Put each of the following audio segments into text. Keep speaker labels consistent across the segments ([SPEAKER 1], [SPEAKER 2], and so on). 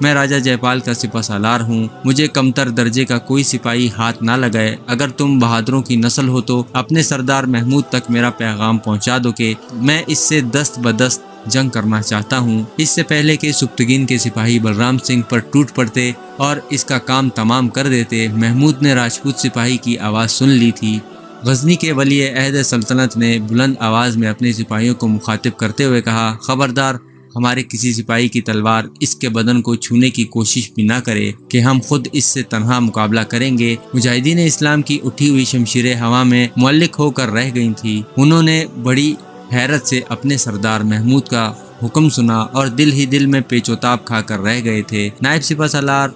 [SPEAKER 1] میں راجہ جے پال کا سپہ سالار ہوں، مجھے کمتر درجے کا کوئی سپاہی ہاتھ نہ لگائے۔ اگر تم بہادروں کی نسل ہو تو اپنے سردار محمود تک میرا پیغام پہنچا دو کہ میں اس سے دست بدست جنگ کرنا چاہتا ہوں۔ اس سے پہلے کہ سبکتگین کے سپاہی بلرام سنگھ پر ٹوٹ پڑتے اور اس کا کام تمام کر دیتے، محمود نے راجپوت سپاہی کی آواز سن لی تھی۔ غزنی کے ولی عہد سلطنت نے بلند آواز میں اپنے سپاہیوں کو مخاطب کرتے ہوئے کہا، خبردار، ہمارے کسی سپاہی کی تلوار اس کے بدن کو چھونے کی کوشش بھی نہ کرے کہ ہم خود اس سے تنہا مقابلہ کریں گے۔ مجاہدین اسلام کی اٹھی ہوئی شمشیریں ہوا میں معلق ہو کر رہ گئی تھیں۔ انہوں نے بڑی حیرت سے اپنے سردار محمود کا حکم سنا اور دل ہی دل میں پیچ و تاب کھا کر رہ گئے تھے۔ نائب سپہ سالار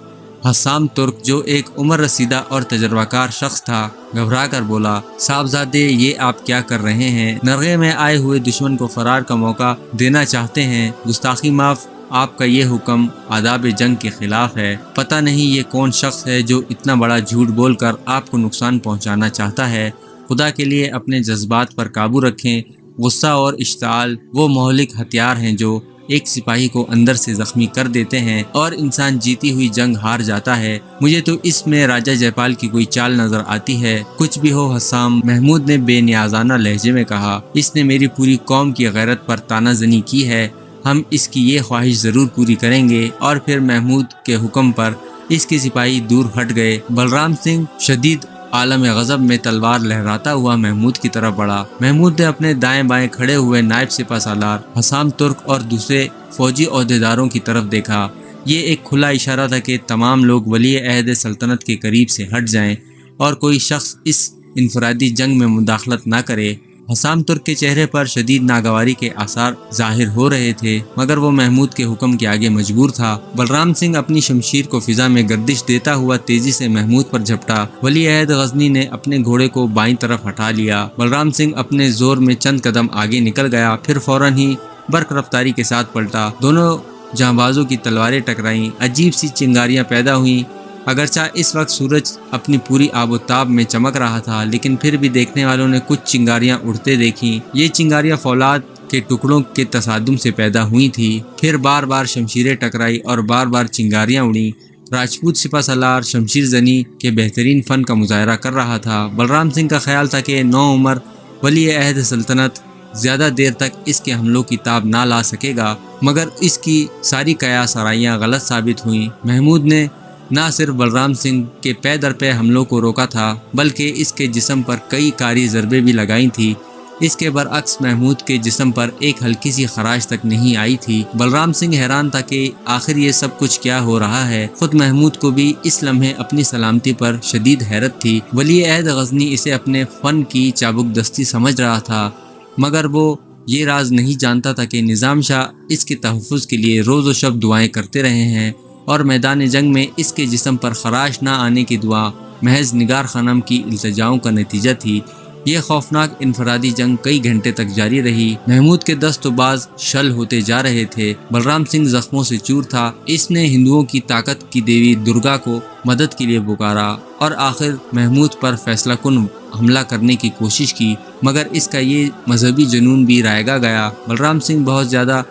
[SPEAKER 1] حسام ترک، جو ایک عمر رسیدہ اور تجربہ کار شخص تھا، گھبرا کر بولا، صاحبزادے، یہ آپ کیا کر رہے ہیں؟ نرغے میں آئے ہوئے دشمن کو فرار کا موقع دینا چاہتے ہیں؟ گستاخی معاف، آپ کا یہ حکم آداب جنگ کے خلاف ہے۔ پتہ نہیں یہ کون شخص ہے جو اتنا بڑا جھوٹ بول کر آپ کو نقصان پہنچانا چاہتا ہے۔ خدا کے لیے اپنے جذبات پر قابو رکھیں۔ غصہ اور اشتعال وہ مہلک ہتھیار ہیں جو ایک سپاہی کو اندر سے زخمی کر دیتے ہیں اور انسان جیتی ہوئی جنگ ہار جاتا ہے۔ مجھے تو اس میں راجہ جے پال کی کوئی چال نظر آتی ہے۔ کچھ بھی ہو حسام، محمود نے بے نیازانہ لہجے میں کہا، اس نے میری پوری قوم کی غیرت پر طعنہ زنی کی ہے۔ ہم اس کی یہ خواہش ضرور پوری کریں گے۔ اور پھر محمود کے حکم پر اس کے سپاہی دور ہٹ گئے۔ بلرام سنگھ شدید عالم غضب میں تلوار لہراتا ہوا محمود کی طرف بڑھا۔ محمود نے اپنے دائیں بائیں کھڑے ہوئے نائب سپہ سالار حسام ترک اور دوسرے فوجی عہدیداروں کی طرف دیکھا۔ یہ ایک کھلا اشارہ تھا کہ تمام لوگ ولی عہد سلطنت کے قریب سے ہٹ جائیں اور کوئی شخص اس انفرادی جنگ میں مداخلت نہ کرے۔ حسام ترک کے چہرے پر شدید ناگواری کے آثار ظاہر ہو رہے تھے، مگر وہ محمود کے حکم کے آگے مجبور تھا۔ بلرام سنگھ اپنی شمشیر کو فضا میں گردش دیتا ہوا تیزی سے محمود پر جھپٹا۔ ولی عہد غزنی نے اپنے گھوڑے کو بائیں طرف ہٹا لیا۔ بلرام سنگھ اپنے زور میں چند قدم آگے نکل گیا، پھر فوراً ہی برق رفتاری کے ساتھ پلٹا۔ دونوں جانبازوں کی تلواریں ٹکرائیں، عجیب سی چنگاریاں پیدا ہوئیں۔ اگرچہ اس وقت سورج اپنی پوری آب و تاب میں چمک رہا تھا، لیکن پھر بھی دیکھنے والوں نے کچھ چنگاریاں اڑتے دیکھیں۔ یہ چنگاریاں فولاد کے ٹکڑوں کے تصادم سے پیدا ہوئی تھیں۔ پھر بار بار شمشیریں ٹکرائی اور بار بار چنگاریاں اڑیں۔ راجپوت سپہ سالار شمشیر زنی کے بہترین فن کا مظاہرہ کر رہا تھا۔ بلرام سنگھ کا خیال تھا کہ نوعمر ولی عہد سلطنت زیادہ دیر تک اس کے حملوں کی تاب نہ لا سکے گا، مگر اس کی ساری قیاس آرائیاں غلط ثابت ہوئیں۔ محمود نے نہ صرف بلرام سنگھ کے پے در پے حملوں کو روکا تھا، بلکہ اس کے جسم پر کئی کاری ضربیں بھی لگائی تھیں۔ اس کے برعکس محمود کے جسم پر ایک ہلکی سی خراش تک نہیں آئی تھی۔ بلرام سنگھ حیران تھا کہ آخر یہ سب کچھ کیا ہو رہا ہے۔ خود محمود کو بھی اس لمحے اپنی سلامتی پر شدید حیرت تھی۔ ولی عہد غزنی اسے اپنے فن کی چابک دستی سمجھ رہا تھا، مگر وہ یہ راز نہیں جانتا تھا کہ نظام شاہ اس کے تحفظ کے لیے روز و شب دعائیں کرتے رہے ہیں، اور میدان جنگ میں اس کے جسم پر خراش نہ آنے کی دعا محض نگار خانم کی التجاؤں کا نتیجہ تھی۔ یہ خوفناک انفرادی جنگ کئی گھنٹے تک جاری رہی۔ محمود کے دست و باز شل ہوتے جا رہے تھے۔ بلرام سنگھ زخموں سے چور تھا۔ اس نے ہندوؤں کی طاقت کی دیوی درگا کو مدد کے لیے پکارا اور آخر محمود پر فیصلہ کن حملہ کرنے کی کوشش کی، مگر اس کا یہ مذہبی جنون بھی رائگاں گیا۔ بلرام سنگھ بہت زیادہ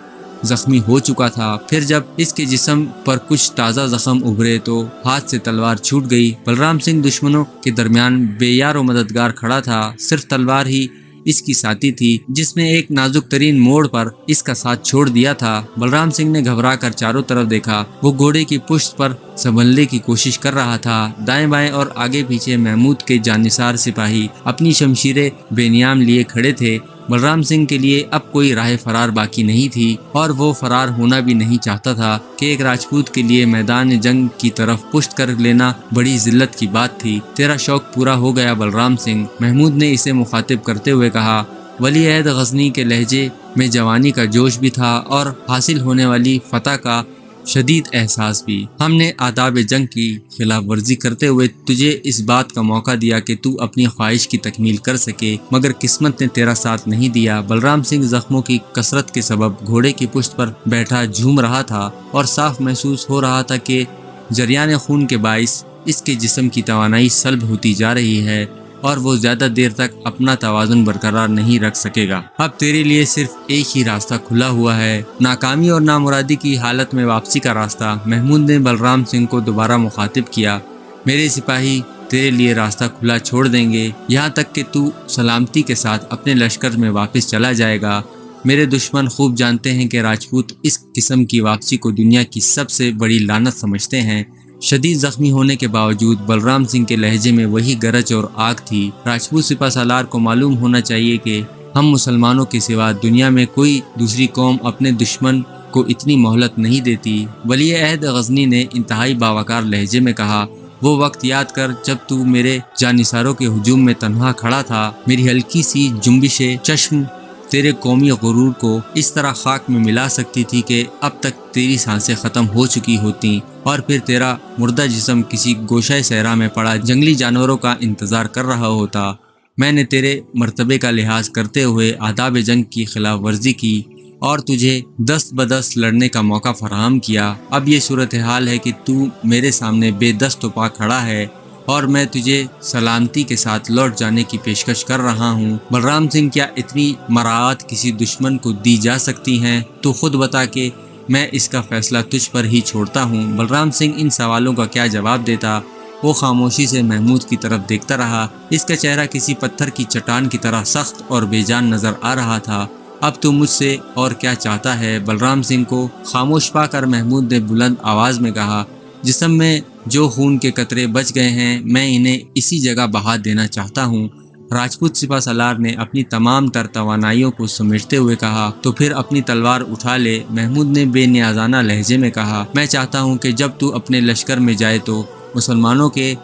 [SPEAKER 1] زخمی ہو چکا تھا۔ پھر جب اس کے جسم پر کچھ تازہ زخم ابھرے تو ہاتھ سے تلوار چھوٹ گئی۔ بلرام سنگھ دشمنوں کے درمیان بے یار و مددگار کھڑا تھا۔ صرف تلوار ہی اس کی ساتھی تھی جس نے ایک نازک ترین موڑ پر اس کا ساتھ چھوڑ دیا تھا۔ بلرام سنگھ نے گھبرا کر چاروں طرف دیکھا۔ وہ گھوڑے کی پشت پر سنبھلنے کی کوشش کر رہا تھا۔ دائیں بائیں اور آگے پیچھے محمود کے جانثار سپاہی اپنی شمشیریں بے نیام لیے کھڑے تھے۔ بلرام سنگھ کے لیے اب کوئی راہ فرار باقی نہیں تھی، اور وہ فرار ہونا بھی نہیں چاہتا تھا کہ ایک راجپوت کے لیے میدان جنگ کی طرف پشت کر لینا بڑی ذلت کی بات تھی۔ تیرا شوق پورا ہو گیا بلرام سنگھ، محمود نے اسے مخاطب کرتے ہوئے کہا۔ ولی عہد غزنی کے لہجے میں جوانی کا جوش بھی تھا اور حاصل ہونے والی فتح کا شدید احساس بھی۔ ہم نے آداب جنگ کی خلاف ورزی کرتے ہوئے تجھے اس بات کا موقع دیا کہ تو اپنی خواہش کی تکمیل کر سکے، مگر قسمت نے تیرا ساتھ نہیں دیا۔ بلرام سنگھ زخموں کی کثرت کے سبب گھوڑے کی پشت پر بیٹھا جھوم رہا تھا اور صاف محسوس ہو رہا تھا کہ جریان خون کے باعث اس کے جسم کی توانائی سلب ہوتی جا رہی ہے۔ اور وہ زیادہ دیر تک اپنا توازن برقرار نہیں رکھ سکے گا۔ اب تیرے لیے صرف ایک ہی راستہ کھلا ہوا ہے، ناکامی اور نامرادی کی حالت میں واپسی کا راستہ۔ محمود نے بلرام سنگھ کو دوبارہ مخاطب کیا، میرے سپاہی تیرے لیے راستہ کھلا چھوڑ دیں گے یہاں تک کہ تو سلامتی کے ساتھ اپنے لشکر میں واپس چلا جائے گا۔ میرے دشمن خوب جانتے ہیں کہ راجپوت اس قسم کی واپسی کو دنیا کی سب سے بڑی لعنت سمجھتے ہیں۔ شدید زخمی ہونے کے باوجود بلرام سنگھ کے لہجے میں وہی گرج اور آگ تھی۔ راجپوت سپہ سالار کو معلوم ہونا چاہیے کہ ہم مسلمانوں کے سوا دنیا میں کوئی دوسری قوم اپنے دشمن کو اتنی مہلت نہیں دیتی۔ ولی عہد غزنی نے انتہائی باوقار لہجے میں کہا، وہ وقت یاد کر جب تو میرے جانثاروں کے ہجوم میں تنہا کھڑا تھا۔ میری ہلکی سی جنبش چشم تیرے قومی غرور کو اس طرح خاک میں ملا سکتی تھی کہ اب تک تیری سانسیں ختم ہو چکی ہوتی اور پھر تیرا مردہ جسم کسی گوشہ صحرا میں پڑا جنگلی جانوروں کا انتظار کر رہا ہوتا۔ میں نے تیرے مرتبے کا لحاظ کرتے ہوئے آداب جنگ کی خلاف ورزی کی اور تجھے دست بدست لڑنے کا موقع فراہم کیا۔ اب یہ صورتحال ہے کہ تو میرے سامنے بے دست و پا کھڑا ہے اور میں تجھے سلامتی کے ساتھ لوٹ جانے کی پیشکش کر رہا ہوں۔ بلرام سنگھ، کیا اتنی مراعات کسی دشمن کو دی جا سکتی ہیں؟ تو خود بتا کہ میں اس کا فیصلہ تجھ پر ہی چھوڑتا ہوں۔ بلرام سنگھ ان سوالوں کا کیا جواب دیتا؟ وہ خاموشی سے محمود کی طرف دیکھتا رہا۔ اس کا چہرہ کسی پتھر کی چٹان کی طرح سخت اور بے جان نظر آ رہا تھا۔ اب تو مجھ سے اور کیا چاہتا ہے؟ بلرام سنگھ کو خاموش پا کر محمود نے بلند آواز میں کہا، جسم میں جو خون کے قطرے بچ گئے ہیں میں انہیں اسی جگہ بہا دینا چاہتا ہوں۔ راجپوت سپہ سالار نے اپنی تمام تر توانائیوں کو سمیٹتے ہوئے کہا، تو پھر اپنی تلوار اٹھا لے۔ محمود نے بے نیازانہ لہجے میں کہا، میں چاہتا ہوں کہ جب تو اپنے لشکر میں جائے تو مسلمانوں کے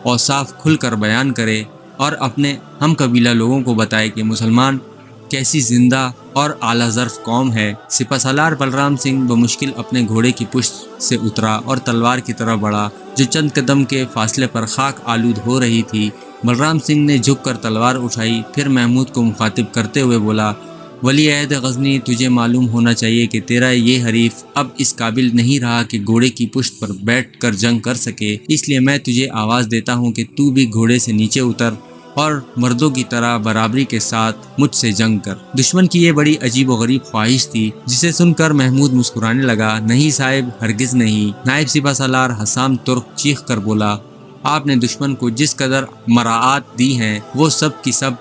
[SPEAKER 1] اوصاف کھل کر بیان کرے اور اپنے ہم قبیلہ لوگوں کو بتائے کہ مسلمان کیسی زندہ اور اعلیٰ ظرف قوم ہے۔ سپہ سالار بلرام سنگھ بمشکل اپنے گھوڑے کی پشت سے اترا اور تلوار کی طرف بڑھا جو چند قدم کے فاصلے پر خاک آلود ہو رہی تھی۔ بلرام سنگھ نے جھک کر تلوار اٹھائی، پھر محمود کو مخاطب کرتے ہوئے بولا، ولی عہد غزنی، تجھے معلوم ہونا چاہیے کہ تیرا یہ حریف اب اس قابل نہیں رہا کہ گھوڑے کی پشت پر بیٹھ کر جنگ کر سکے، اس لیے میں تجھے آواز دیتا ہوں کہ تو بھی گھوڑے سے نیچے اتر اور مردوں کی طرح برابری کے ساتھ مجھ سے جنگ کر۔ دشمن کی یہ بڑی عجیب و غریب خواہش تھی جسے سن کر محمود مسکرانے لگا۔ نہیں صاحب، ہرگز نہیں۔ نائب سپہ سالار حسام ترک چیخ کر بولا، آپ نے دشمن کو جس قدر مراعات دی ہیں وہ سب کی سب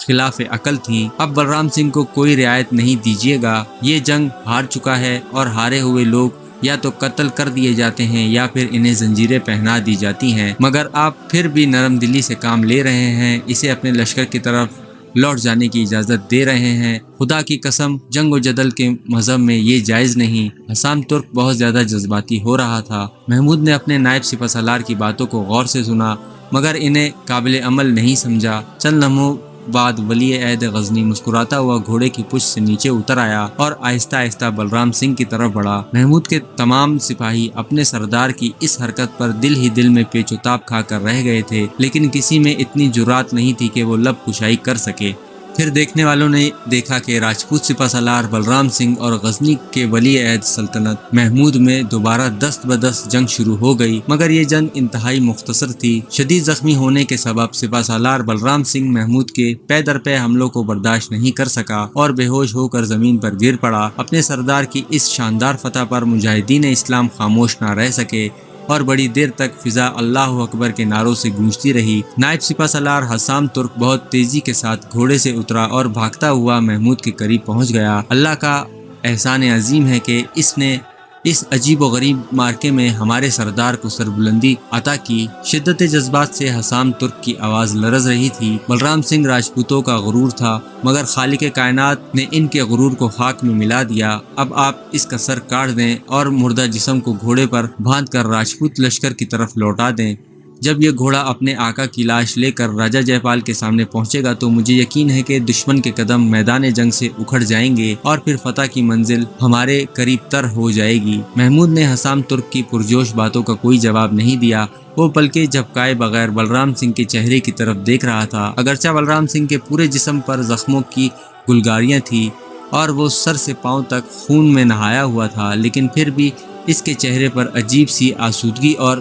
[SPEAKER 1] خلاف عقل تھیں۔ اب بلرام سنگھ کو کوئی رعایت نہیں دیجیے گا۔ یہ جنگ ہار چکا ہے اور ہارے ہوئے لوگ یا تو قتل کر دیے جاتے ہیں یا پھر انہیں زنجیریں پہنا دی جاتی ہیں، مگر آپ پھر بھی نرم دلی سے کام لے رہے ہیں، اسے اپنے لشکر کی طرف لوٹ جانے کی اجازت دے رہے ہیں۔ خدا کی قسم، جنگ و جدل کے مذہب میں یہ جائز نہیں۔ حسام ترک بہت زیادہ جذباتی ہو رہا تھا۔ محمود نے اپنے نائب سپہ سالار کی باتوں کو غور سے سنا مگر انہیں قابل عمل نہیں سمجھا۔ چند لمحوں بعد ولی عہد غزنی مسکراتا ہوا گھوڑے کی پشت سے نیچے اتر آیا اور آہستہ آہستہ بلرام سنگھ کی طرف بڑھا۔ محمود کے تمام سپاہی اپنے سردار کی اس حرکت پر دل ہی دل میں پیچ و تاب کھا کر رہ گئے تھے، لیکن کسی میں اتنی جرات نہیں تھی کہ وہ لب کشائی کر سکے۔ پھر دیکھنے والوں نے دیکھا کہ راجپوت سپہ سالار بلرام سنگھ اور غزنی کے ولی عہد سلطنت محمود میں دوبارہ دست بدست جنگ شروع ہو گئی، مگر یہ جنگ انتہائی مختصر تھی۔ شدید زخمی ہونے کے سبب سپہ سالار بلرام سنگھ محمود کے پے در پے حملوں کو برداشت نہیں کر سکا اور بے ہوش ہو کر زمین پر گر پڑا۔ اپنے سردار کی اس شاندار فتح پر مجاہدین اسلام خاموش نہ رہ سکے اور بڑی دیر تک فضا اللہ اکبر کے نعروں سے گونجتی رہی۔ نائب سپہ سالار حسام ترک بہت تیزی کے ساتھ گھوڑے سے اترا اور بھاگتا ہوا محمود کے قریب پہنچ گیا۔ اللہ کا احسان عظیم ہے کہ اس نے اس عجیب و غریب مارکے میں ہمارے سردار کو سربلندی عطا کی۔ شدت جذبات سے حسام ترک کی آواز لرز رہی تھی۔ بلرام سنگھ راجپوتوں کا غرور تھا مگر خالق کائنات نے ان کے غرور کو خاک میں ملا دیا۔ اب آپ اس کا سر کاٹ دیں اور مردہ جسم کو گھوڑے پر باندھ کر راجپوت لشکر کی طرف لوٹا دیں۔ جب یہ گھوڑا اپنے آقا کی لاش لے کر راجہ جے پال کے سامنے پہنچے گا تو مجھے یقین ہے کہ دشمن کے قدم میدان جنگ سے اکھڑ جائیں گے اور پھر فتح کی منزل ہمارے قریب تر ہو جائے گی۔ محمود نے حسام ترک کی پرجوش باتوں کا کوئی جواب نہیں دیا۔ وہ پلکیں جھپکائے بغیر بلرام سنگھ کے چہرے کی طرف دیکھ رہا تھا۔ اگرچہ بلرام سنگھ کے پورے جسم پر زخموں کی گلگاریاں تھیں اور وہ سر سے پاؤں تک خون میں نہایا ہوا تھا، لیکن پھر بھی اس کے چہرے پر عجیب سی آسودگی اور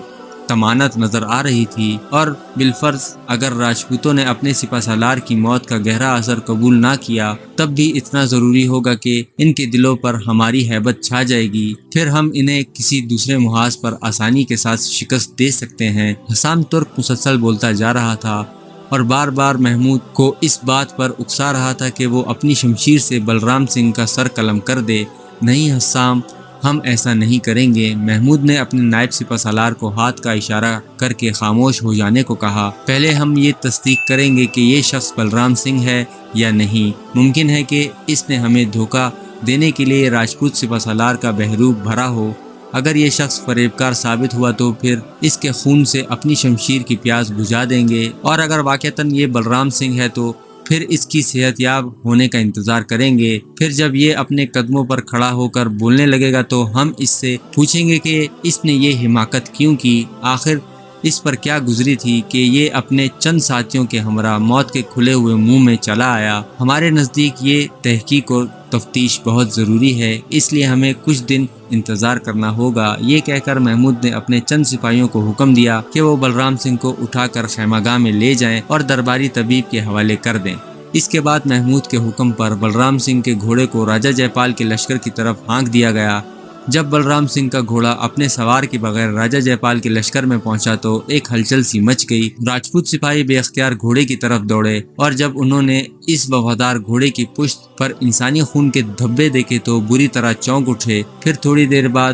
[SPEAKER 1] طمانت نظر آ رہی تھی، اور بالفرض اگر راجپوتوں نے اپنے سپہ سالار کی موت کا گہرا اثر قبول نہ کیا تب بھی اتنا ضروری ہوگا کہ ان کے دلوں پر ہماری ہیبت چھا جائے گی، پھر ہم انہیں کسی دوسرے محاذ پر آسانی کے ساتھ شکست دے سکتے ہیں۔ حسام ترک مسلسل بولتا جا رہا تھا اور بار بار محمود کو اس بات پر اکسا رہا تھا کہ وہ اپنی شمشیر سے بلرام سنگھ کا سر قلم کر دے۔ نہیں حسام، ہم ایسا نہیں کریں گے۔ محمود نے اپنے نائب سپہ سالار کو ہاتھ کا اشارہ کر کے خاموش ہو جانے کو کہا۔ پہلے ہم یہ تصدیق کریں گے کہ یہ شخص بلرام سنگھ ہے یا نہیں۔ ممکن ہے کہ اس نے ہمیں دھوکہ دینے کے لیے راجپوت سپہ سالار کا بحروب بھرا ہو۔ اگر یہ شخص فریبکار ثابت ہوا تو پھر اس کے خون سے اپنی شمشیر کی پیاس بجھا دیں گے، اور اگر واقعتاً یہ بلرام سنگھ ہے تو پھر اس کی صحت یاب ہونے کا انتظار کریں گے۔ پھر جب یہ اپنے قدموں پر کھڑا ہو کر بولنے لگے گا تو ہم اس سے پوچھیں گے کہ اس نے یہ حماقت کیوں کی، آخر اس پر کیا گزری تھی کہ یہ اپنے چند ساتھیوں کے ہمراہ موت کے کھلے ہوئے منہ میں چلا آیا۔ ہمارے نزدیک یہ تحقیق اور تفتیش بہت ضروری ہے، اس لیے ہمیں کچھ دن انتظار کرنا ہوگا۔ یہ کہہ کر محمود نے اپنے چند سپاہیوں کو حکم دیا کہ وہ بلرام سنگھ کو اٹھا کر خیمہ گاہ میں لے جائیں اور درباری طبیب کے حوالے کر دیں۔ اس کے بعد محمود کے حکم پر بلرام سنگھ کے گھوڑے کو راجہ جے پال کے لشکر کی طرف ہانک دیا گیا۔ جب بلرام سنگھ کا گھوڑا اپنے سوار کے بغیر راجہ جے پال کے لشکر میں پہنچا تو ایک ہلچل سی مچ گئی۔ راجپوت سپاہی بے اختیار گھوڑے کی طرف دوڑے، اور جب انہوں نے اس وفادار گھوڑے کی پشت پر انسانی خون کے دھبے دیکھے تو بری طرح چونک اٹھے۔ پھر تھوڑی دیر بعد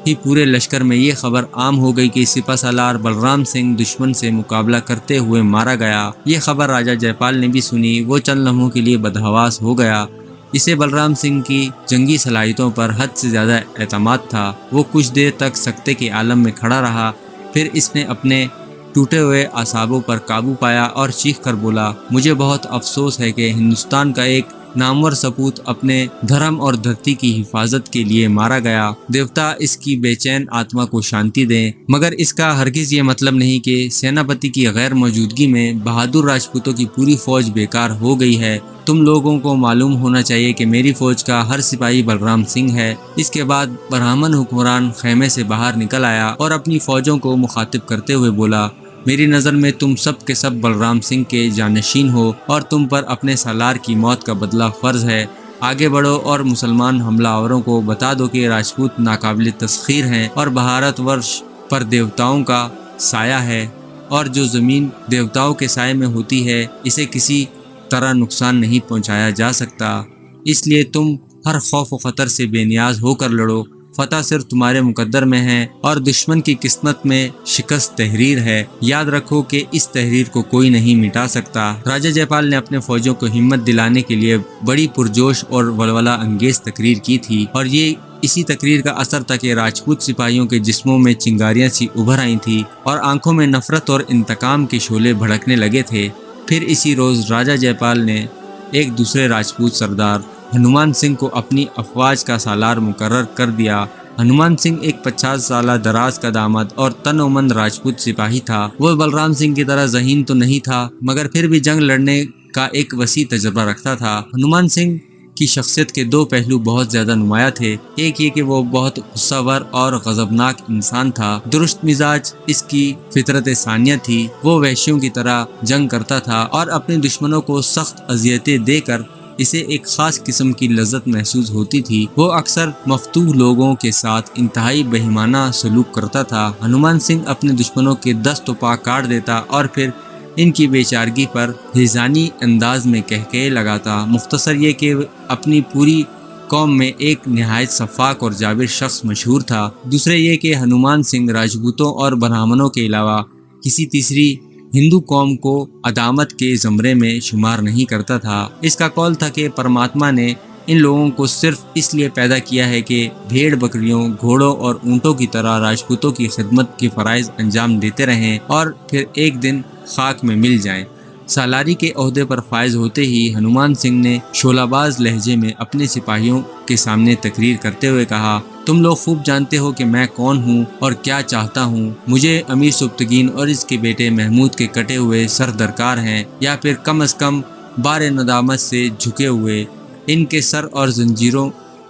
[SPEAKER 1] ہی پورے لشکر میں یہ خبر عام ہو گئی کہ سپہ سالار بلرام سنگھ دشمن سے مقابلہ کرتے ہوئے مارا گیا۔ یہ خبر راجہ جے پال نے بھی سنی۔ وہ چند لمحوں کے لیے بدحواس ہو گیا۔ اسے بلرام سنگھ کی جنگی صلاحیتوں پر حد سے زیادہ اعتماد تھا۔ وہ کچھ دیر تک سکتے کے عالم میں کھڑا رہا، پھر اس نے اپنے ٹوٹے ہوئے اعصابوں پر قابو پایا اور چیخ کر بولا، مجھے بہت افسوس ہے کہ ہندوستان کا ایک نامور سپوت اپنے دھرم اور دھرتی کی حفاظت کے لیے مارا گیا۔ دیوتا اس کی بے چین آتما کو شانتی دیں، مگر اس کا ہرگز یہ مطلب نہیں کہ سیناپتی کی غیر موجودگی میں بہادر راجپوتوں کی پوری فوج بیکار ہو گئی ہے۔ تم لوگوں کو معلوم ہونا چاہیے کہ میری فوج کا ہر سپاہی بلرام سنگھ ہے۔ اس کے بعد برہمن حکمران خیمے سے باہر نکل آیا اور اپنی فوجوں کو مخاطب کرتے ہوئے بولا، میری نظر میں تم سب کے سب بلرام سنگھ کے جانشین ہو اور تم پر اپنے سالار کی موت کا بدلہ فرض ہے۔ آگے بڑھو اور مسلمان حملہ آوروں کو بتا دو کہ راجپوت ناقابل تسخیر ہیں اور بھارت ورش پر دیوتاؤں کا سایہ ہے، اور جو زمین دیوتاؤں کے سائے میں ہوتی ہے اسے کسی طرح نقصان نہیں پہنچایا جا سکتا۔ اس لیے تم ہر خوف و خطر سے بے نیاز ہو کر لڑو۔ فتح صرف تمہارے مقدر میں ہے اور دشمن کی قسمت میں شکست تحریر ہے۔ یاد رکھو کہ اس تحریر کو کوئی نہیں مٹا سکتا۔ راجہ جے پال نے اپنے فوجوں کو ہمت دلانے کے لیے بڑی پرجوش اور ولولہ انگیز تقریر کی تھی، اور یہ اسی تقریر کا اثر تھا کہ راجپوت سپاہیوں کے جسموں میں چنگاریاں سی ابھر آئی تھیں اور آنکھوں میں نفرت اور انتقام کے شعلے بھڑکنے لگے تھے۔ پھر اسی روز راجہ جے پال نے ایک دوسرے راجپوت سردار ہنومان سنگھ کو اپنی افواج کا سالار مقرر کر دیا۔ ہنومان سنگھ ایک 50 سالہ دراز کا داماد اور تن و من راجپوت سپاہی تھا۔ وہ بلرام سنگھ کی طرح ذہین تو نہیں تھا، مگر پھر بھی جنگ لڑنے کا ایک وسیع تجربہ رکھتا تھا۔ ہنومان سنگھ کی شخصیت کے دو پہلو بہت زیادہ نمایاں تھے۔ ایک یہ کہ وہ بہت غصہ ور اور غضبناک انسان تھا۔ درست مزاج اس کی فطرت ثانیہ تھی۔ وہ وحشیوں کی طرح جنگ کرتا تھا اور اپنے دشمنوں کو سخت اذیتیں دے کر اسے ایک خاص قسم کی لذت محسوس ہوتی تھی۔ وہ اکثر مفتوح لوگوں کے ساتھ انتہائی بہیمانہ سلوک کرتا تھا۔ ہنومان سنگھ اپنے دشمنوں کے دست و پا کاٹ دیتا اور پھر ان کی بے چارگی پر ہیزانی انداز میں کہکہے لگاتا۔ مختصر یہ کہ اپنی پوری قوم میں ایک نہایت شفاق اور جابر شخص مشہور تھا۔ دوسرے یہ کہ ہنومان سنگھ راجپوتوں اور برہمنوں کے علاوہ کسی تیسری ہندو قوم کو عدامت کے زمرے میں شمار نہیں کرتا تھا۔ اس کا قول تھا کہ پرماتما نے ان لوگوں کو صرف اس لیے پیدا کیا ہے کہ بھیڑ بکریوں، گھوڑوں اور اونٹوں کی طرح راجپوتوں کی خدمت کے فرائض انجام دیتے رہیں اور پھر ایک دن خاک میں مل جائیں۔ سالاری کے عہدے پر فائز ہوتے ہی ہنومان سنگھ نے شعلہ باز لہجے میں اپنے سپاہیوں کے سامنے تقریر کرتے ہوئے کہا، تم لوگ خوب جانتے ہو کہ میں کون ہوں اور کیا چاہتا ہوں۔ مجھے امیر سبکتگین اور اس کے بیٹے محمود کے کٹے ہوئے سر درکار ہیں، یا پھر کم از کم بار ندامت سے جھکے ہوئے، ان کے سر اور زنجیروں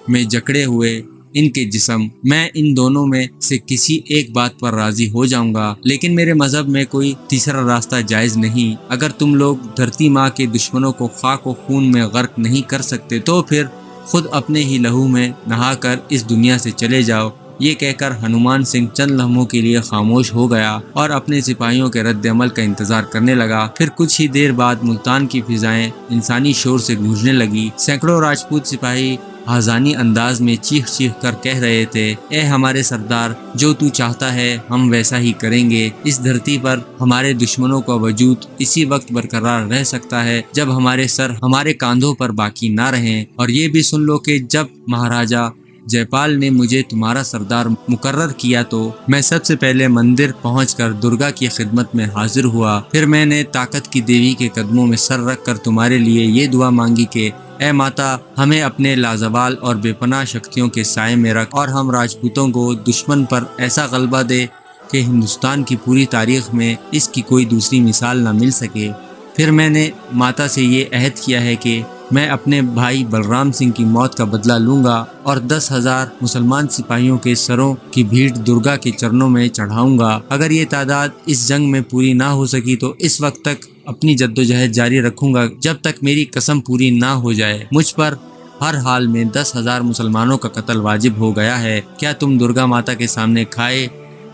[SPEAKER 1] میں جکڑے ہوئے ان کے جسم، میں ان دونوں میں سے کسی ایک بات پر راضی ہو جاؤں گا، لیکن میرے مذہب میں کوئی تیسرا راستہ جائز نہیں۔ اگر تم لوگ دھرتی ماں کے دشمنوں کو خاک و خون میں غرق نہیں کر سکتے تو پھر خود اپنے ہی لہو میں نہا کر اس دنیا سے چلے جاؤ۔ یہ کہہ کر ہنومان سنگھ چند لمحوں کے لیے خاموش ہو گیا اور اپنے سپاہیوں کے رد عمل کا انتظار کرنے لگا۔ پھر کچھ ہی دیر بعد ملتان کی فضائیں انسانی شور سے گونجنے لگی۔ سینکڑوں راجپوت سپاہی آذانی انداز میں چیخ چیخ کر کہہ رہے تھے، اے ہمارے سردار، جو تو چاہتا ہے ہم ویسا ہی کریں گے۔ اس دھرتی پر ہمارے دشمنوں کا وجود اسی وقت برقرار رہ سکتا ہے جب ہمارے سر ہمارے کاندھوں پر باقی نہ رہیں۔ اور یہ بھی سن لو کہ جب مہاراجا جے پال نے مجھے تمہارا سردار مقرر کیا تو میں سب سے پہلے مندر پہنچ کر درگا کی خدمت میں حاضر ہوا۔ پھر میں نے طاقت کی دیوی کے قدموں میں سر رکھ کر تمہارے لیے یہ دعا مانگی کہ اے ماتا، ہمیں اپنے لازوال اور بے پناہ شکتیوں کے سائے میں رکھ اور ہم راجپوتوں کو دشمن پر ایسا غلبہ دے کہ ہندوستان کی پوری تاریخ میں اس کی کوئی دوسری مثال نہ مل سکے۔ پھر میں نے ماتا سے یہ عہد کیا ہے کہ میں اپنے بھائی بلرام سنگھ کی موت کا بدلہ لوں گا اور 10,000 مسلمان سپاہیوں کے سروں کی بھیڑ درگا کے چرنوں میں چڑھاؤں گا۔ اگر یہ تعداد اس جنگ میں پوری نہ ہو سکی تو اس وقت تک اپنی جدوجہد جاری رکھوں گا جب تک میری قسم پوری نہ ہو جائے۔ مجھ پر ہر حال میں 10,000 مسلمانوں کا قتل واجب ہو گیا ہے۔ کیا تم درگا ماتا کے سامنے کھائے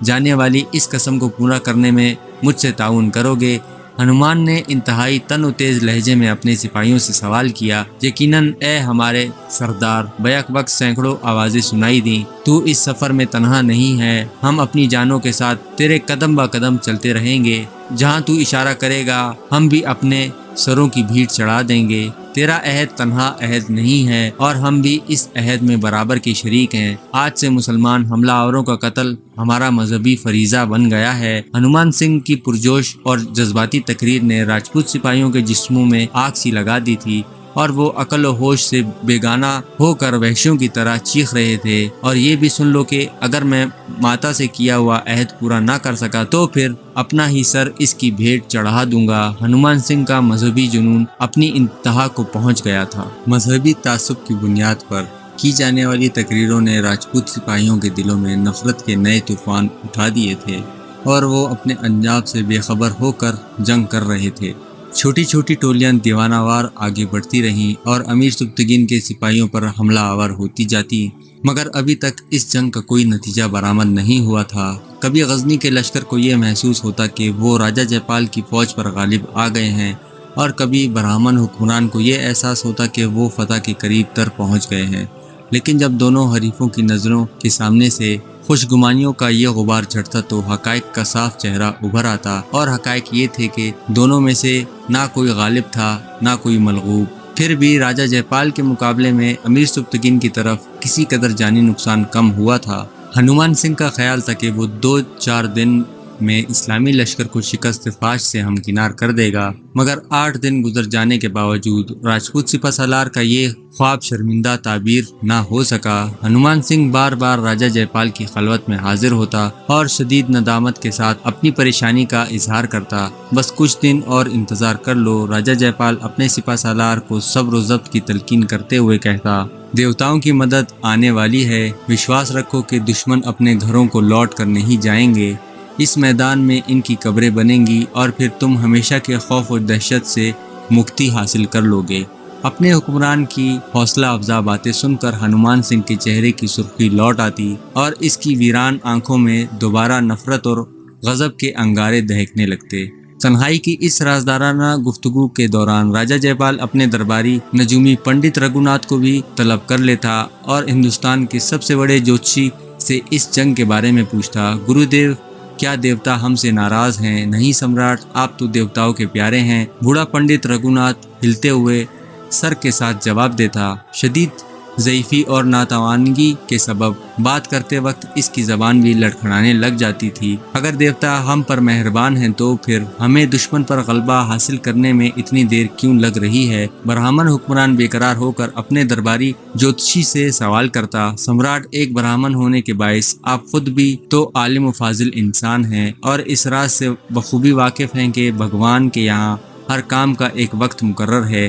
[SPEAKER 1] جانے والی اس قسم کو پورا کرنے میں مجھ سے تعاون کرو گے؟ ہنومان نے انتہائی تن و تیز لہجے میں اپنے سپاہیوں سے سوال کیا۔ یقیناً اے ہمارے سردار، بیک وقت سینکڑوں آوازیں سنائی دیں، تو اس سفر میں تنہا نہیں ہے، ہم اپنی جانوں کے ساتھ تیرے قدم با قدم چلتے رہیں گے۔ جہاں تو اشارہ کرے گا ہم بھی اپنے سروں کی بھیڑ چڑھا دیں گے۔ تیرا عہد تنہا عہد نہیں ہے اور ہم بھی اس عہد میں برابر کے شریک ہیں۔ آج سے مسلمان حملہ آوروں کا قتل ہمارا مذہبی فریضہ بن گیا ہے۔ ہنومان سنگھ کی پرجوش اور جذباتی تقریر نے راجپوت سپاہیوں کے جسموں میں آگ سی لگا دی تھی اور وہ عقل و ہوش سے بیگانہ ہو کر وحشیوں کی طرح چیخ رہے تھے۔ اور یہ بھی سن لو کہ اگر میں ماتا سے کیا ہوا عہد پورا نہ کر سکا تو پھر اپنا ہی سر اس کی بھیٹ چڑھا دوں گا۔ ہنومان سنگھ کا مذہبی جنون اپنی انتہا کو پہنچ گیا تھا۔ مذہبی تعصب کی بنیاد پر کی جانے والی تقریروں نے راجپوت سپاہیوں کے دلوں میں نفرت کے نئے طوفان اٹھا دیے تھے اور وہ اپنے انجام سے بے خبر ہو کر جنگ کر رہے تھے۔ چھوٹی چھوٹی ٹولیاں دیوانہ وار آگے بڑھتی رہیں اور امیر سبکتگین کے سپاہیوں پر حملہ آور ہوتی جاتی، مگر ابھی تک اس جنگ کا کوئی نتیجہ برآمد نہیں ہوا تھا۔ کبھی غزنی کے لشکر کو یہ محسوس ہوتا کہ وہ راجا جے پال کی فوج پر غالب آ گئے ہیں، اور کبھی برہمن حکمران کو یہ احساس ہوتا کہ وہ فتح کے قریب تر پہنچ گئے ہیں۔ لیکن جب دونوں حریفوں کی نظروں کے سامنے سے خوشگمانیوں کا یہ غبار چڑھتا تو حقائق کا صاف چہرہ ابھر آتا، اور حقائق یہ تھے کہ دونوں میں سے نہ کوئی غالب تھا نہ کوئی مغلوب۔ پھر بھی راجا جے پال کے مقابلے میں امیر سبکتگین کی طرف کسی قدر جانی نقصان کم ہوا تھا۔ ہنومان سنگھ کا خیال تھا کہ وہ 2-4 دن میں اسلامی لشکر کو شکست فاش سے ہمکنار کر دے گا، مگر 8 دن گزر جانے کے باوجود راجپوت سپہ سالار کا یہ خواب شرمندہ تعبیر نہ ہو سکا۔ ہنومان سنگھ بار بار راجا جے پال کی خلوت میں حاضر ہوتا اور شدید ندامت کے ساتھ اپنی پریشانی کا اظہار کرتا۔ بس کچھ دن اور انتظار کر لو، راجا جے پال اپنے سپہ سالار کو صبر و ضبط کی تلقین کرتے ہوئے کہتا، دیوتاؤں کی مدد آنے والی ہے، وشواس رکھو کہ دشمن اپنے گھروں کو لوٹ کر نہیں جائیں گے، اس میدان میں ان کی قبریں بنیں گی اور پھر تم ہمیشہ کے خوف و دہشت سے مکتی حاصل کر لو گے۔ اپنے حکمران کی حوصلہ افزا باتیں سن کر ہنومان سنگھ کے چہرے کی سرخی لوٹ آتی اور اس کی ویران آنکھوں میں دوبارہ نفرت اور غضب کے انگارے دہکنے لگتے۔ تنہائی کی اس رازدارانہ گفتگو کے دوران راجا جے پال اپنے درباری نجومی پنڈت رگھوناتھ کو بھی طلب کر لیتا اور ہندوستان کے سب سے بڑے جوتشی سے اس جنگ کے بارے میں پوچھتا۔ گرودیو، کیا دیوتا ہم سے ناراض ہیں؟ نہیں سمراٹ، آپ تو دیوتاؤں کے پیارے ہیں، بوڑھا پنڈت رگھوناتھ ہلتے ہوئے سر کے ساتھ جواب دیتا۔ شدید ضعیفی اور ناتوانگی کے سبب بات کرتے وقت اس کی زبان بھی لڑکھڑانے لگ جاتی تھی۔ اگر دیوتا ہم پر مہربان ہیں تو پھر ہمیں دشمن پر غلبہ حاصل کرنے میں اتنی دیر کیوں لگ رہی ہے؟ برہمن حکمران بے قرار ہو کر اپنے درباری جوتشی سے سوال کرتا۔ سمراٹ، ایک برہمن ہونے کے باعث آپ خود بھی تو عالم و فاضل انسان ہیں اور اس راز سے بخوبی واقف ہیں کہ بھگوان کے یہاں ہر کام کا ایک وقت مقرر ہے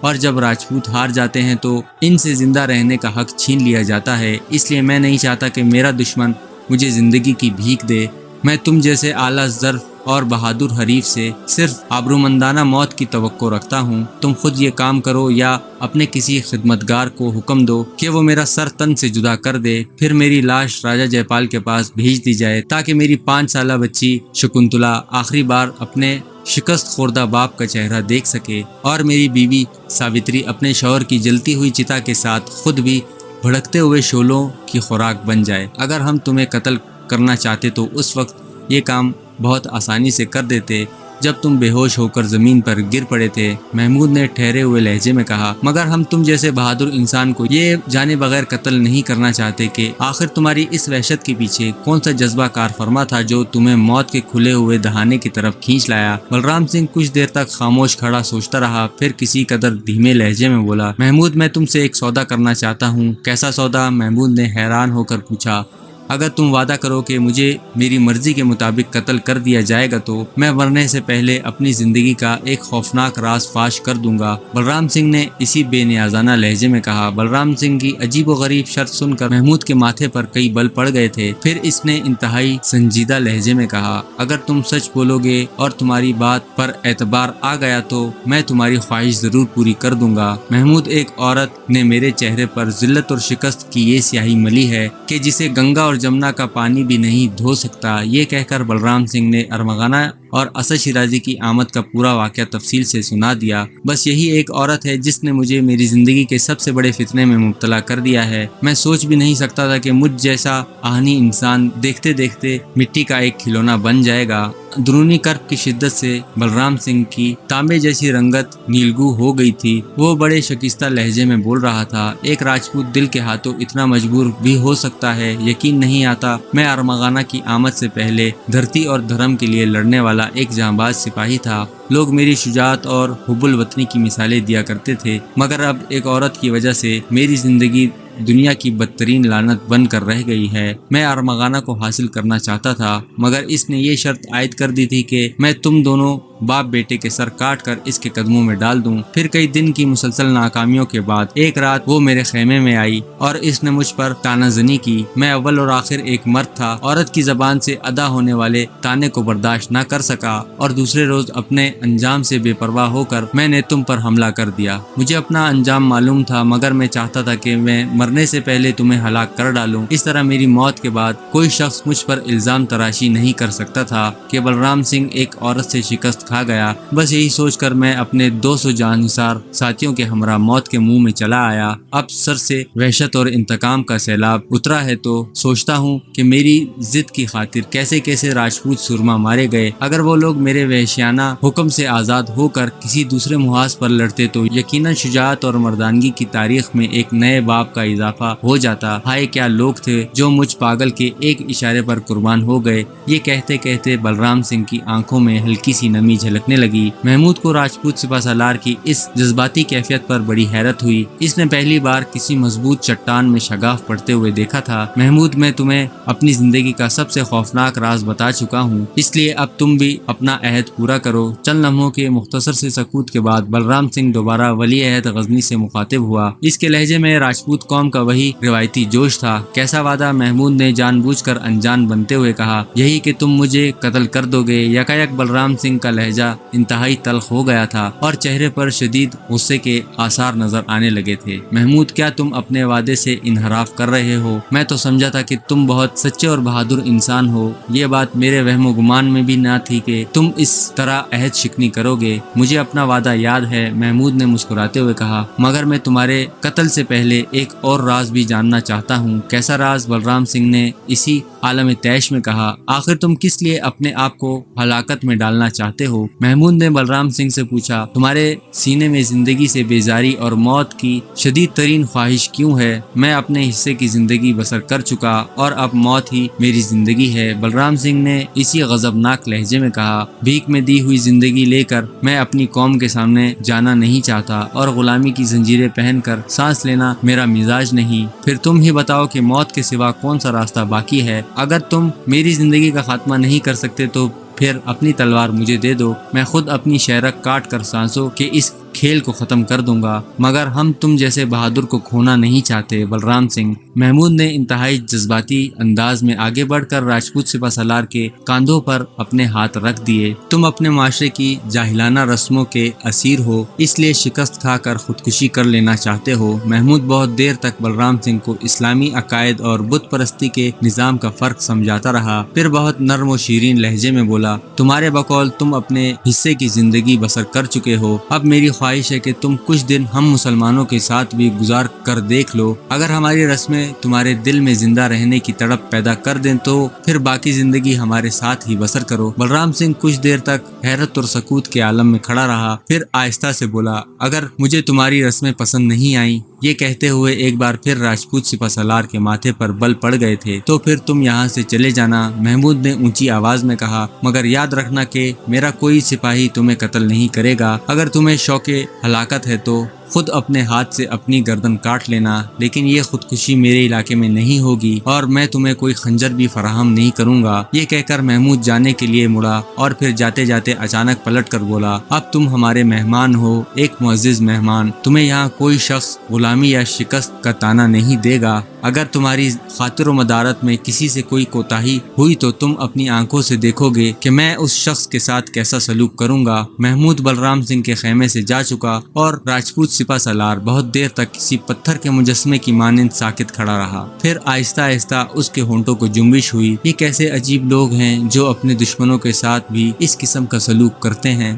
[SPEAKER 1] اور جب راجپوت ہار جاتے ہیں تو ان سے زندہ رہنے کا حق چھین لیا جاتا ہے، اس لیے میں نہیں چاہتا کہ میرا دشمن مجھے زندگی کی بھیک دے۔ میں تم جیسے اعلیٰ ظرف اور بہادر حریف سے صرف آبرومندانہ موت کی توقع رکھتا ہوں۔ تم خود یہ کام کرو یا اپنے کسی خدمتگار کو حکم دو کہ وہ میرا سر تن سے جدا کر دے، پھر میری لاش راجا جے پال کے پاس بھیج دی جائے تاکہ میری 5 سالہ بچی شکنتلا آخری بار اپنے شکست خوردہ باپ کا چہرہ دیکھ سکے، اور میری بیوی ساوتری اپنے شوہر کی جلتی ہوئی چتا کے ساتھ خود بھی بھڑکتے ہوئے شعلوں کی خوراک بن جائے۔ اگر ہم تمہیں قتل کرنا چاہتے تو اس وقت یہ کام بہت آسانی سے کر دیتے جب تم بے ہوش ہو کر زمین پر گر پڑے تھے، محمود نے ٹھہرے ہوئے لہجے میں کہا، مگر ہم تم جیسے بہادر انسان کو یہ جانے بغیر قتل نہیں کرنا چاہتے کہ آخر تمہاری اس وحشت کے پیچھے کون سا جذبہ کار فرما تھا جو تمہیں موت کے کھلے ہوئے دہانے کی طرف کھینچ لایا۔ بلرام سنگھ کچھ دیر تک خاموش کھڑا سوچتا رہا، پھر کسی قدر دھیمے لہجے میں بولا، محمود میں تم سے ایک سودا کرنا چاہتا ہوں۔ کیسا سودا؟ محمود نے حیران ہو کر پوچھا۔ اگر تم وعدہ کرو کہ مجھے میری مرضی کے مطابق قتل کر دیا جائے گا تو میں مرنے سے پہلے اپنی زندگی کا ایک خوفناک راز فاش کر دوں گا، بلرام سنگھ نے اسی بے نیازانہ لہجے میں کہا۔ بلرام سنگھ کی عجیب و غریب شرط سن کر محمود کے ماتھے پر کئی بل پڑ گئے تھے، پھر اس نے انتہائی سنجیدہ لہجے میں کہا، اگر تم سچ بولو گے اور تمہاری بات پر اعتبار آ گیا تو میں تمہاری خواہش ضرور پوری کر دوں گا۔ محمود، ایک عورت نے میرے چہرے پر ذلت اور شکست کی یہ سیاہی ملی ہے کہ جسے گنگا اور جمنا کا پانی بھی نہیں دھو سکتا۔ یہ کہہ کر بلرام سنگھ نے ارمغانہ اور اسد شیرازی کی آمد کا پورا واقعہ تفصیل سے سنا دیا۔ بس یہی ایک عورت ہے جس نے مجھے میری زندگی کے سب سے بڑے فتنے میں مبتلا کر دیا ہے۔ میں سوچ بھی نہیں سکتا تھا کہ مجھ جیسا آہنی انسان دیکھتے دیکھتے مٹی کا ایک کھلونا بن جائے گا۔ اندرونی کرب کی شدت سے بلرام سنگھ کی تانبے جیسی رنگت نیلگو ہو گئی تھی۔ وہ بڑے شکستہ لہجے میں بول رہا تھا، ایک راجپوت دل کے ہاتھوں اتنا مجبور بھی ہو سکتا ہے؟ یقین نہیں آتا میں ارمغانہ کی آمد سے پہلے دھرتی اور دھرم کے لیے لڑنے والا ایک جانباز سپاہی تھا۔ لوگ میری شجاعت اور حب الوطنی کی مثالیں دیا کرتے تھے، مگر اب ایک عورت کی وجہ سے میری زندگی دنیا کی بدترین لعنت بن کر رہ گئی ہے۔ میں ارمغانہ کو حاصل کرنا چاہتا تھا، مگر اس نے یہ شرط عائد کر دی تھی کہ میں تم دونوں باپ بیٹے کے سر کاٹ کر اس کے قدموں میں ڈال دوں۔ پھر کئی دن کی مسلسل ناکامیوں کے بعد ایک رات وہ میرے خیمے میں آئی اور اس نے مجھ پر طعنہ زنی کی۔ میں اول اور آخر ایک مرد تھا، عورت کی زبان سے ادا ہونے والے طعنے کو برداشت نہ کر سکا، اور دوسرے روز اپنے انجام سے بے پرواہ ہو کر میں نے تم پر حملہ کر دیا۔ مجھے اپنا انجام معلوم تھا، مگر میں چاہتا تھا کہ میں مرنے سے پہلے تمہیں ہلاک کر ڈالوں۔ اس طرح میری موت کے بعد کوئی شخص مجھ پر الزام تراشی نہیں کر سکتا تھا کہ بلرام سنگھ ایک عورت سے شکست کھا گیا۔ بس یہی سوچ کر میں اپنے 200 جانثار ساتھیوں کے ہمراہ موت کے منہ میں چلا آیا۔ اب سر سے وحشت اور انتقام کا سیلاب اترا ہے تو سوچتا ہوں کہ میری ضد کی خاطر کیسے کیسے راجپوت سورما مارے گئے۔ اگر وہ لوگ میرے وحشیانہ حکم سے آزاد ہو کر کسی دوسرے محاذ پر لڑتے تو یقیناً شجاعت اور مردانگی کی تاریخ میں ایک نئے باب کا اضافہ ہو جاتا۔ ہائے کیا لوگ تھے جو مجھ پاگل کے ایک اشارے پر قربان ہو گئے۔ یہ کہتے کہتے بلرام سنگھ کی آنکھوں میں ہلکی سی نمی جھلکنے لگی۔ محمود کو راجپوت سپہ سالار کی اس جذباتی کیفیت پر بڑی حیرت ہوئی۔ اس نے پہلی بار کسی مضبوط چٹان میں شگاف پڑتے ہوئے دیکھا تھا۔ محمود، میں تمہیں اپنی زندگی کا سب سے خوفناک راز بتا چکا ہوں، اس لیے اب تم بھی اپنا عہد پورا کرو۔ چند لمحوں کے مختصر سے سکوت کے بعد بلرام سنگھ دوبارہ ولی عہد غزنی سے مخاطب ہوا۔ اس کے لہجے میں راجپوت قوم کا وہی روایتی جوش تھا۔ کیسا وعدہ؟ محمود نے جان بوجھ کر انجان بنتے ہوئے کہا۔ یہی کہ تم مجھے قتل کر دو گے۔ یکایک بلرام سنگھ کا لہجہ انتہائی تلخ ہو گیا تھا اور چہرے پر شدید غصے کے آثار نظر آنے لگے تھے۔ محمود، کیا تم اپنے وعدے سے انحراف کر رہے ہو؟ میں تو سمجھا تھا کہ تم بہت سچے اور بہادر انسان ہو۔ یہ بات میرے وہم و گمان میں بھی نہ تھی کہ تم اس طرح عہد شکنی کرو گے۔ مجھے اپنا وعدہ یاد ہے، محمود نے مسکراتے ہوئے کہا، مگر میں تمہارے قتل سے پہلے ایک اور راز بھی جاننا چاہتا ہوں۔ کیسا راز؟ بلرام سنگھ نے اسی عالم تیش میں کہا۔ آخر تم کس لیے اپنے آپ کو ہلاکت میں ڈالنا چاہتے ہو؟ محمود نے بلرام سنگھ سے پوچھا۔ تمہارے سینے میں زندگی سے بیزاری اور موت کی شدید ترین خواہش کیوں ہے؟ میں اپنے حصے کی زندگی بسر کر چکا اور اب موت ہی میری زندگی ہے، بلرام سنگھ نے اسی غضبناک لہجے میں کہا۔ بھیک میں دی ہوئی زندگی لے کر میں اپنی قوم کے سامنے جانا نہیں چاہتا، اور غلامی کی زنجیریں پہن کر سانس لینا میرا مزاج نہیں۔ پھر تم ہی بتاؤ کہ موت کے سوا کون سا راستہ باقی ہے؟ اگر تم میری زندگی کا خاتمہ نہیں کر سکتے تو پھر اپنی تلوار مجھے دے دو، میں خود اپنی شہرک کاٹ کر سانسوں کے اس کھیل کو ختم کر دوں گا، مگر ہم تم جیسے بہادر کو کھونا نہیں چاہتے بلرام سنگھ۔ محمود نے انتہائی جذباتی انداز میں آگے بڑھ کر راجپوت سپہ سالار کے کاندھوں پر اپنے ہاتھ رکھ دیے۔ تم اپنے معاشرے کی جاہلانہ رسموں کے اسیر ہو، اس لیے شکست کھا کر خودکشی کر لینا چاہتے ہو۔ محمود بہت دیر تک بلرام سنگھ کو اسلامی عقائد اور بت پرستی کے نظام کا فرق سمجھاتا رہا، پھر بہت نرم و شیرین لہجے میں بولا، تمہارے بقول تم اپنے حصے کی زندگی بسر کر چکے ہو، اب میری خواہش ہے کہ تم کچھ دن ہم مسلمانوں کے ساتھ بھی گزار کر دیکھ لو، اگر ہماری رسمیں تمہارے دل میں زندہ رہنے کی تڑپ پیدا کر دیں تو پھر باقی زندگی ہمارے ساتھ ہی بسر کرو۔ بلرام سنگھ کچھ دیر تک حیرت اور سکوت کے عالم میں کھڑا رہا، پھر آہستہ سے بولا، اگر مجھے تمہاری رسمیں پسند نہیں آئیں، یہ کہتے ہوئے ایک بار پھر راجپوت سپہ سالار کے ماتھے پر بل پڑ گئے تھے، تو پھر تم یہاں سے چلے جانا۔ محمود نے اونچی آواز میں کہا، مگر یاد رکھنا کہ میرا کوئی سپاہی تمہیں قتل نہیں کرے گا، اگر تمہیں شوق ہلاکت ہے تو خود اپنے ہاتھ سے اپنی گردن کاٹ لینا، لیکن یہ خودکشی میرے علاقے میں نہیں ہوگی اور میں تمہیں کوئی خنجر بھی فراہم نہیں کروں گا۔ یہ کہہ کر محمود جانے کے لیے مڑا اور پھر جاتے جاتے اچانک پلٹ کر بولا، اب تم ہمارے مہمان ہو، ایک معزز مہمان، تمہیں یہاں کوئی شخص غلامی یا شکست کا طعنہ نہیں دے گا، اگر تمہاری خاطر و مدارت میں کسی سے کوئی کوتاہی ہوئی تو تم اپنی آنکھوں سے دیکھو گے کہ میں اس شخص کے ساتھ کیسا سلوک کروں گا۔ محمود بلرام سنگھ کے خیمے سے جا چکا اور راجپوت سپہ سالار بہت دیر تک کسی پتھر کے مجسمے کی مانند ساکت کھڑا رہا، پھر آہستہ آہستہ اس کے ہونٹوں کو جنبش ہوئی۔ یہ کیسے عجیب لوگ ہیں جو اپنے دشمنوں کے ساتھ بھی اس قسم کا سلوک کرتے ہیں۔